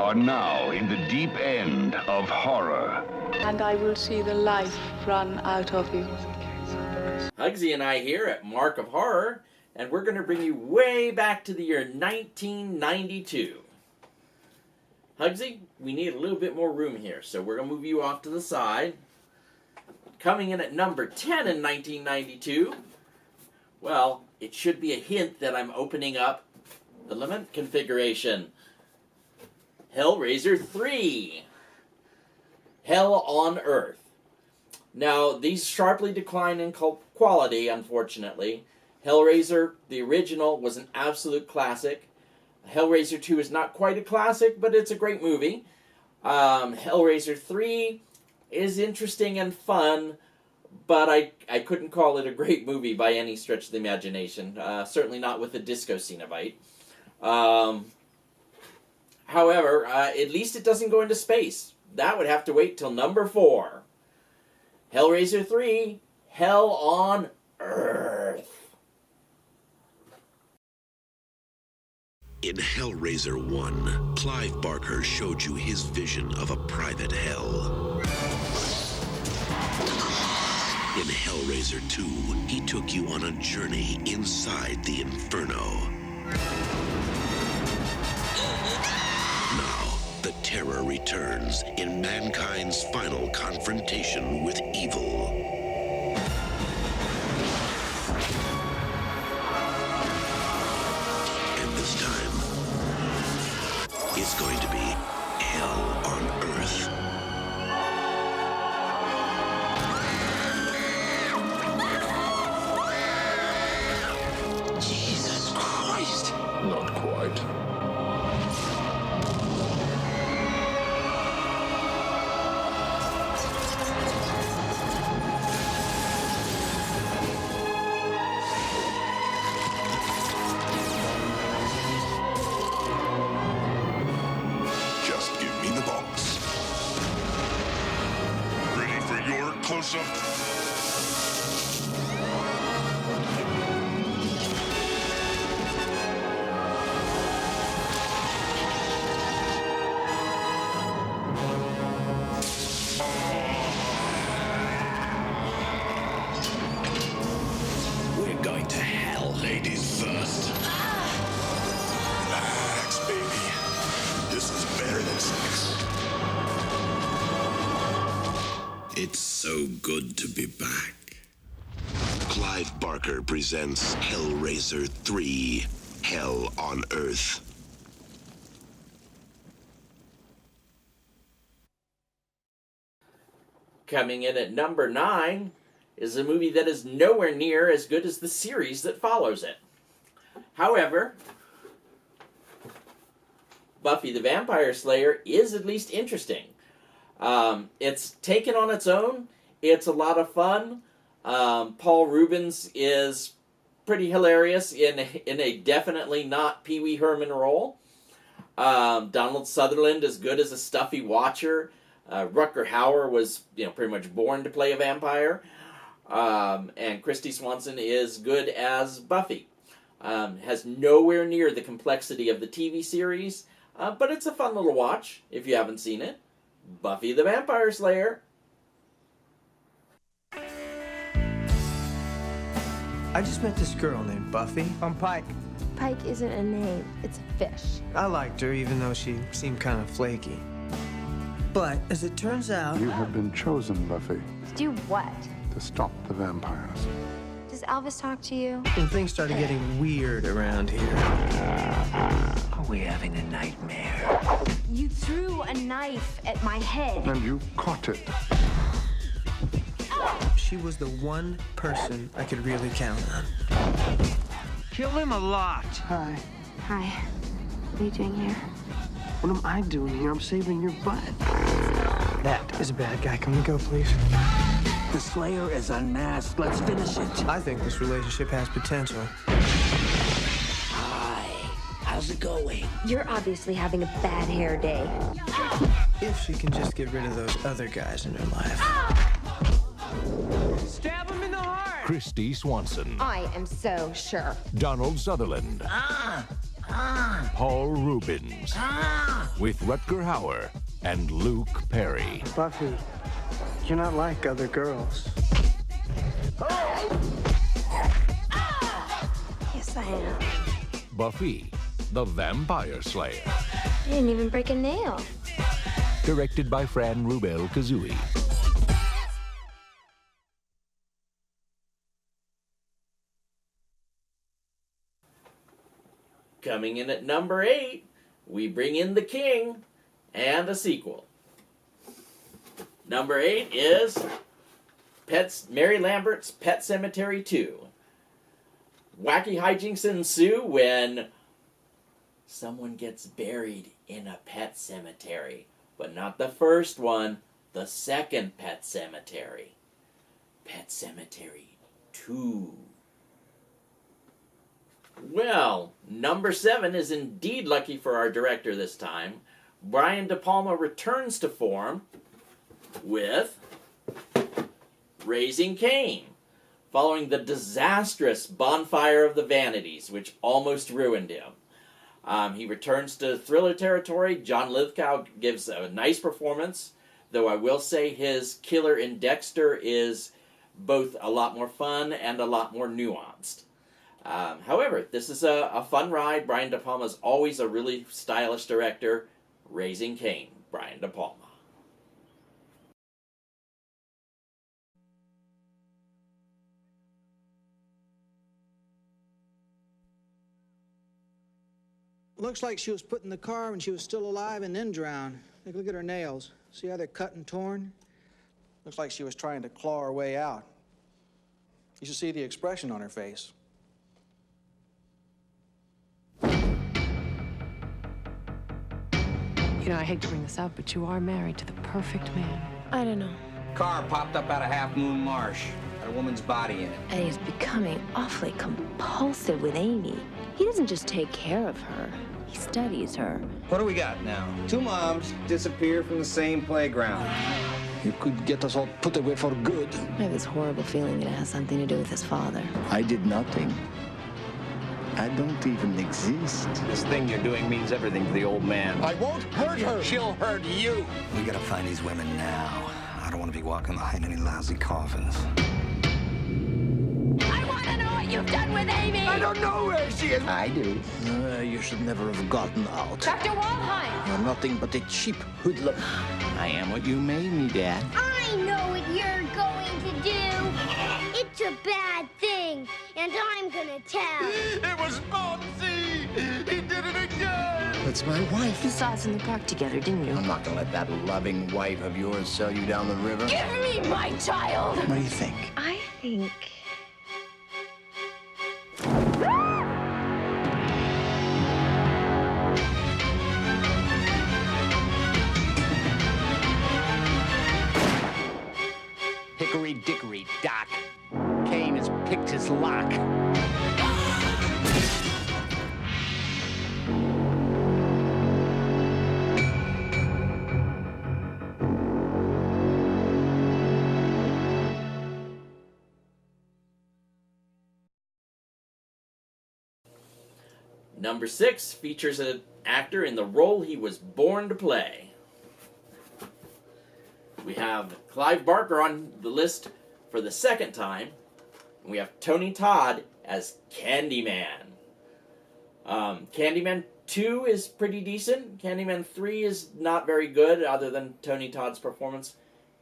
are now in the deep end of horror. And I will see the life run out of you. Hugsy and I here at Marc of Horror, and we're going to bring you way back to the year 1992. Hugsy, we need a little bit more room here, so we're going to move you off to the side. Coming in at number 10 in 1992, well, it should be a hint that I'm opening up the Lament configuration. Hellraiser 3. Hell on Earth. Now, these sharply decline in quality, unfortunately. Hellraiser, the original, was an absolute classic. Hellraiser 2 is not quite a classic, but it's a great movie. Hellraiser 3 is interesting and fun, but I couldn't call it a great movie by any stretch of the imagination. Certainly not with the disco Cenobite. However, at least it doesn't go into space. That would have to wait till number 4. Hellraiser 3, Hell on Earth. In Hellraiser 1, Clive Barker showed you his vision of a private hell. In Hellraiser 2, he took you on a journey inside the Inferno. Now, the terror returns in mankind's final confrontation with evil. And this time, it's going to be hell on Earth. Jesus Christ! Not quite. Just give me the box. Ready for your close-up? We're going to hell. Ladies first. Relax, baby. This is better than sex. It's so good to be back. Clive Barker presents Hellraiser 3, Hell on Earth. Coming in at number 9 is a movie that is nowhere near as good as the series that follows it. However, Buffy the Vampire Slayer is at least interesting. It's taken on its own. It's a lot of fun. Paul Rubens is pretty hilarious in a definitely not Pee Wee Herman role. Donald Sutherland is good as a stuffy watcher. Rutger Hauer was pretty much born to play a vampire. And Christy Swanson is good as Buffy. Has nowhere near the complexity of the TV series, but it's a fun little watch if you haven't seen it. Buffy the Vampire Slayer. I just met this girl named Buffy. I'm Pike. Pike isn't a name, it's a fish. I liked her even though she seemed kind of flaky. But as it turns out... You have been chosen, Buffy, To do what? to stop the vampires. Does Elvis talk to you? And things started getting weird around here. Are we having a nightmare? You threw a knife at my head. And you caught it. She was the one person I could really count on. Kill him a lot. Hi. Hi. What are you doing here? What am I doing here? I'm saving your butt. That is a bad guy. Can we go, please? The Slayer is unmasked. Let's finish it. I think this relationship has potential. Hi. How's it going? You're obviously having a bad hair day. If she can just get rid of those other guys in her life. Stab him in the heart. Christy Swanson. I am so sure. Donald Sutherland. Paul Reubens, with Rutger Hauer and Luke Perry. Buffy, you're not like other girls. Yes, I am. Buffy, the Vampire Slayer. I didn't even break a nail. Directed by Fran Rubel Kazooie. Coming in at number 8, we bring in The King and a sequel. Number 8 is Mary Lambert's Pet Sematary 2. Wacky hijinks ensue when someone gets buried in a pet cemetery. But not the first one, the second pet cemetery. Pet Sematary 2. Well, number 7 is indeed lucky for our director this time. Brian De Palma returns to form with Raising Cain, following the disastrous Bonfire of the Vanities, which almost ruined him. He returns to thriller territory. John Lithgow gives a nice performance, though I will say his killer in Dexter is both a lot more fun and a lot more nuanced. However, this is a fun ride. Brian De Palma is always a really stylish director. Raising Cain, Brian De Palma. Looks like she was put in the car when she was still alive and then drowned. Look at her nails. See how they're cut and torn? Looks like she was trying to claw her way out. You should see the expression on her face. You know, I hate to bring this up, but you are married to the perfect man. I don't know. Car popped up out of Half Moon Marsh. Had a woman's body in it. And he's becoming awfully compulsive with Amy. He doesn't just take care of her. He studies her. What do we got now? 2 moms disappear from the same playground. You could get us all put away for good. I have this horrible feeling that it has something to do with his father. I did nothing. I don't even exist. This thing you're doing means everything to the old man. I won't hurt her. She'll hurt you. We gotta find these women now. I don't want to be walking behind any lousy coffins. I want to know what you've done with Amy! I don't know where she is. I do. You should never have gotten out. Dr. Waldheim! You're nothing but a cheap hoodlum. I am what you made me, Dad. I know what you're going to do. It's a bad thing, and I'm gonna tell. It was Monsey! He did it again! That's my wife. You saw us in the park together, didn't you? I'm not gonna let that loving wife of yours sell you down the river. Give me my child! What do you think? I think... Hickory dickory dock. Cain has picked his lock. Number 6 features an actor in the role he was born to play. We have Clive Barker on the list for the second time. And we have Tony Todd as Candyman. Candyman 2 is pretty decent. Candyman 3 is not very good, other than Tony Todd's performance.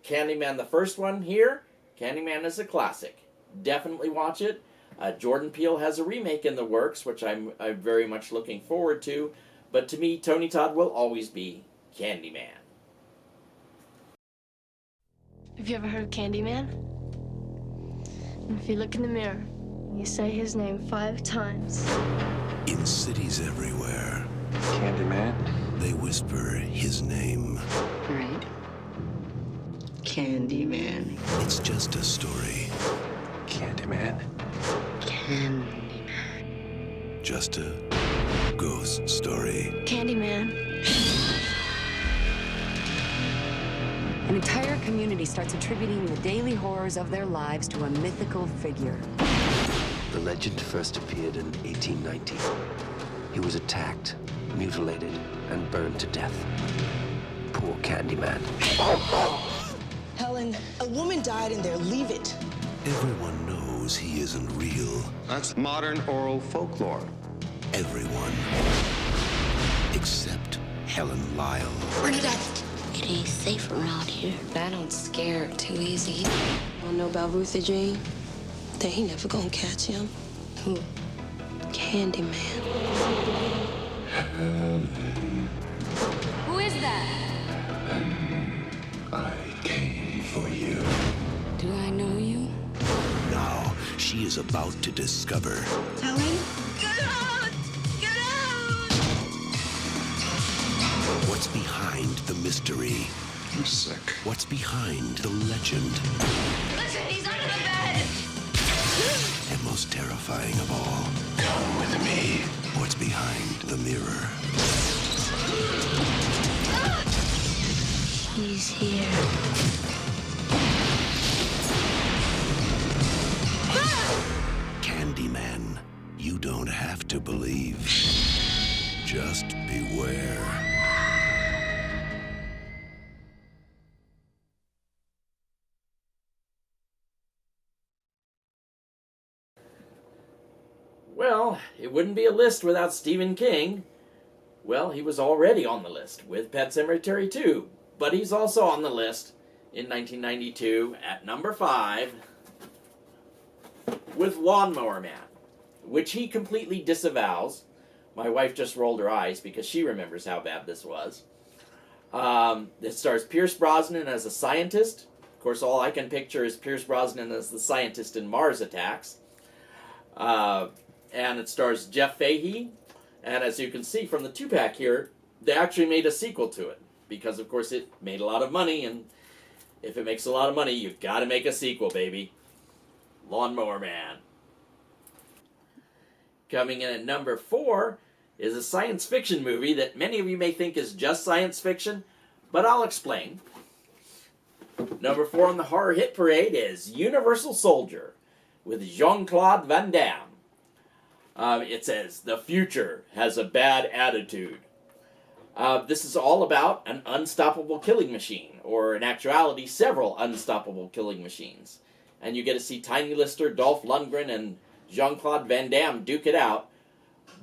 Candyman, the first one here, Candyman is a classic. Definitely watch it. Jordan Peele has a remake in the works, which I'm very much looking forward to. But to me, Tony Todd will always be Candyman. Have you ever heard of Candyman? If you look in the mirror, you say his name 5 times. In cities everywhere, Candyman. they whisper his name. Right. Candyman. It's just a story. Candyman. Candyman. Just a ghost story. Candyman. An entire community starts attributing the daily horrors of their lives to a mythical figure. The legend first appeared in 1890. He was attacked, mutilated, and burned to death. Poor Candyman. Helen, a woman died in there. Leave it. Everyone knows he isn't real. That's modern oral folklore. Everyone. Except Helen Lyle. Bernadette. It ain't safe around here. I don't scare her too easy. Wanna know about Ruthie Jean? They ain't never gonna catch him. Who? Candyman. Who is that? I came for you. Do I know you? Now, she is about to discover Helen? Get out! Get out! what's behind the mystery. I'm sick. What's behind the legend. Listen, he's under the bed! And most terrifying of all, Come with me. what's behind the mirror. He's here. Candyman. You don't have to believe. Just beware. Well, it wouldn't be a list without Stephen King. Well, he was already on the list with Pet Sematary 2, but he's also on the list in 1992 at number 5 with Lawnmower Man, which he completely disavows. My wife just rolled her eyes because she remembers how bad this was. It stars Pierce Brosnan as a scientist. Of course, all I can picture is Pierce Brosnan as the scientist in Mars Attacks. And it stars Jeff Fahey. And as you can see from the 2-pack here, they actually made a sequel to it. Because, of course, it made a lot of money. And if it makes a lot of money, you've got to make a sequel, baby. Lawnmower Man. Coming in at number 4 is a science fiction movie that many of you may think is just science fiction, but I'll explain. Number 4 on the horror hit parade is Universal Soldier with Jean-Claude Van Damme. It says, the future has a bad attitude. This is all about an unstoppable killing machine, or in actuality, several unstoppable killing machines. And you get to see Tiny Lister, Dolph Lundgren, and Jean-Claude Van Damme duke it out.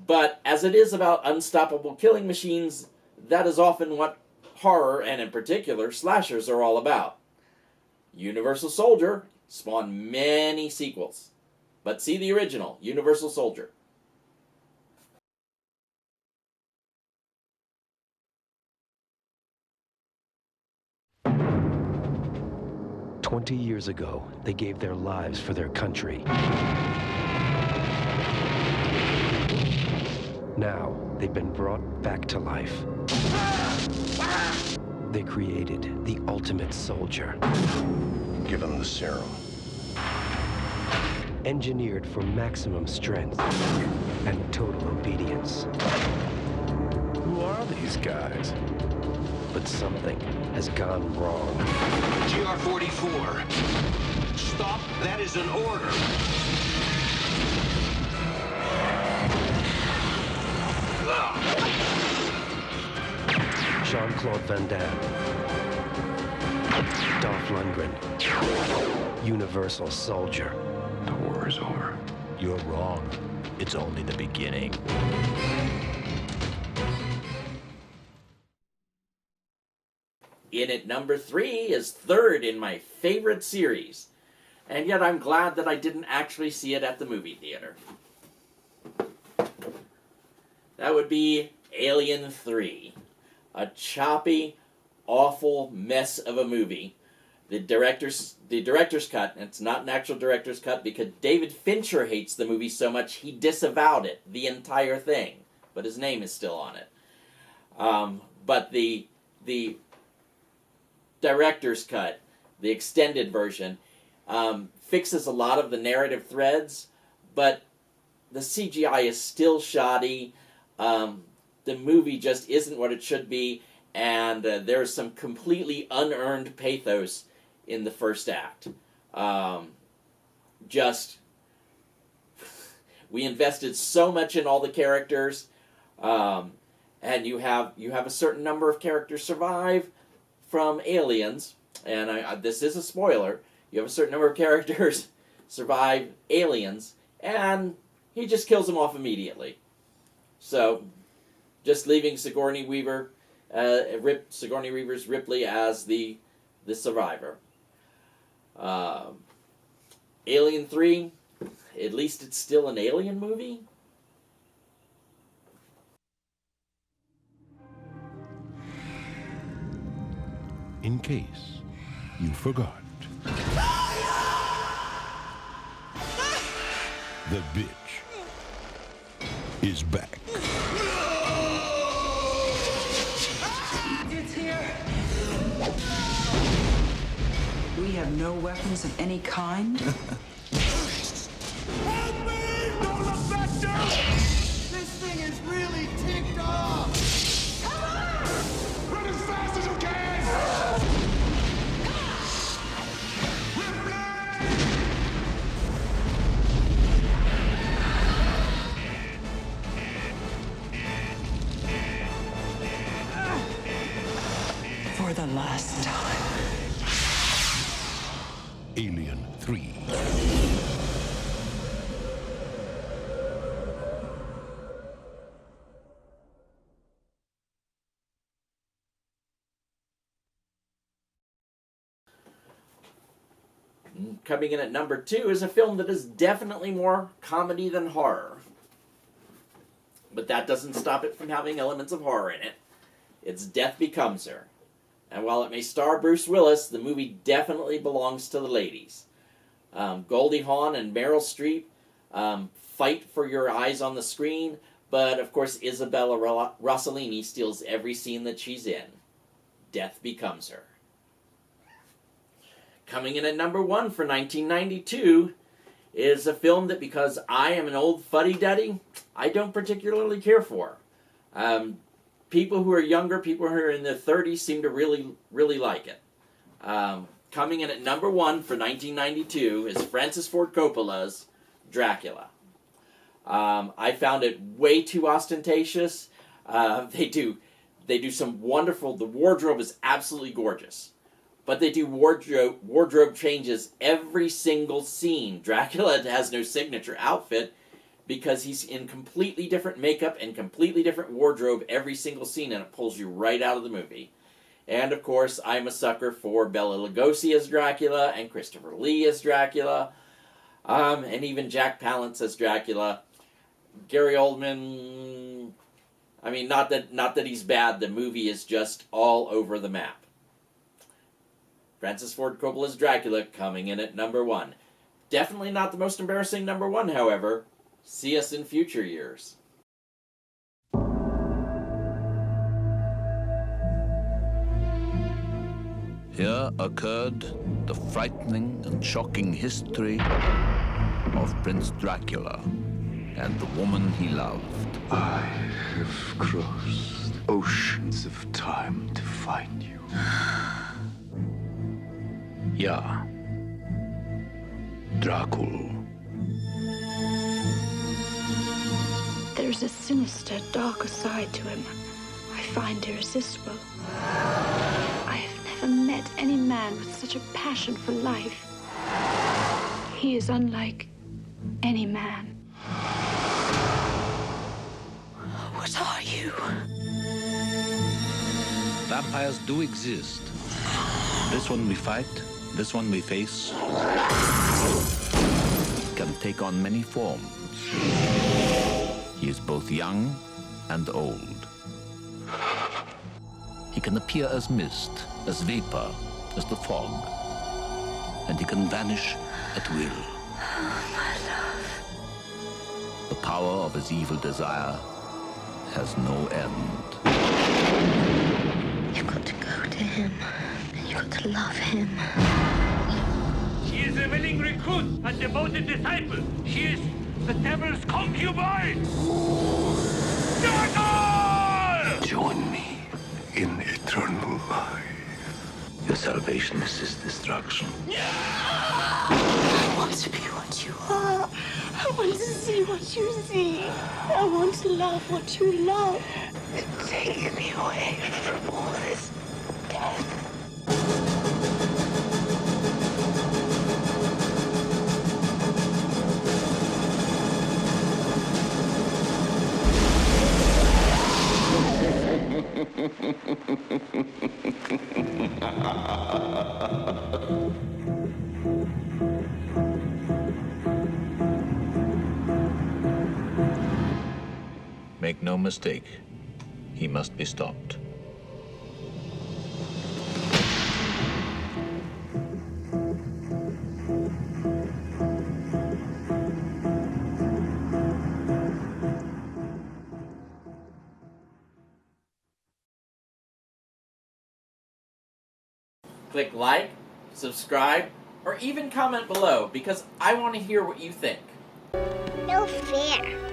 But as it is about unstoppable killing machines, that is often what horror, and in particular, slashers, are all about. Universal Soldier spawned many sequels. But see the original, Universal Soldier. "20 years ago, they gave their lives for their country. Now, they've been brought back to life. They created the ultimate soldier. Give him the serum. Engineered for maximum strength and total obedience. Who are these guys? But something has gone wrong. GR-44. Stop. That is an order. Jean-Claude Van Damme. Dolph Lundgren. Universal Soldier. The war is over. You're wrong. It's only the beginning. In at number 3 is third in my favorite series. And yet I'm glad that I didn't actually see it at the movie theater. That would be Alien 3. A choppy, awful mess of a movie. The director's cut, and it's not an actual director's cut because David Fincher hates the movie so much he disavowed it, the entire thing. But his name is still on it. But the director's cut, the extended version, fixes a lot of the narrative threads, but the CGI is still shoddy. The movie just isn't what it should be, and there's some completely unearned pathos in the first act. We invested so much in all the characters. And you have a certain number of characters survive from aliens, and this is a spoiler. You have a certain number of characters survive aliens, and he just kills them off immediately. So, just leaving Sigourney Weaver's Ripley as the survivor. Alien 3, at least it's still an alien movie. In case you forgot. The bitch is back. It's here. We have no weapons of any kind. Help me! Don't look back down! This thing is really ticked off! Come on! Run as fast as you can! For the last time. Alien 3. Coming in at number 2 is a film that is definitely more comedy than horror. But that doesn't stop it from having elements of horror in it. It's Death Becomes Her. And while it may star Bruce Willis, the movie definitely belongs to the ladies. Goldie Hawn and Meryl Streep fight for your eyes on the screen, but of course Isabella Rossellini steals every scene that she's in. Death Becomes Her. Coming in at number 1 for 1992 is a film that, because I am an old fuddy-duddy, I don't particularly care for. People who are younger, people who are in their 30s, seem to really, really like it. Coming in at number 1 for 1992 is Francis Ford Coppola's Dracula. I found it way too ostentatious. They do some wonderful... The wardrobe is absolutely gorgeous. But they do wardrobe changes every single scene. Dracula has no signature outfit because he's in completely different makeup and completely different wardrobe every single scene, and it pulls you right out of the movie. And, of course, I'm a sucker for Bela Lugosi as Dracula and Christopher Lee as Dracula, and even Jack Palance as Dracula. Gary Oldman, I mean, not that he's bad, the movie is just all over the map. Francis Ford Coppola's Dracula coming in at number 1. Definitely not the most embarrassing number 1, however. See us in future years. Here occurred the frightening and shocking history of Prince Dracula and the woman he loved. I have crossed oceans of time to find you. Ja, Dracula. There's a sinister, darker side to him I find irresistible. I have never met any man with such a passion for life. He is unlike any man. What are you? Vampires do exist. This one we fight, this one we face, can take on many forms. He is both young and old. He can appear as mist, as vapor, as the fog. And he can vanish at will. Oh, my love. The power of his evil desire has no end. You've got to go to him. You've got to love him. She is a willing recruit and devoted disciple. She is the devil's concubine. Join me in eternal life. Your salvation is his destruction. I want to be what you are. I want to see what you see. I want to love what you love. Take me away from all this death. Make no mistake, he must be stopped. Click like, subscribe, or even comment below because I want to hear what you think. No fair.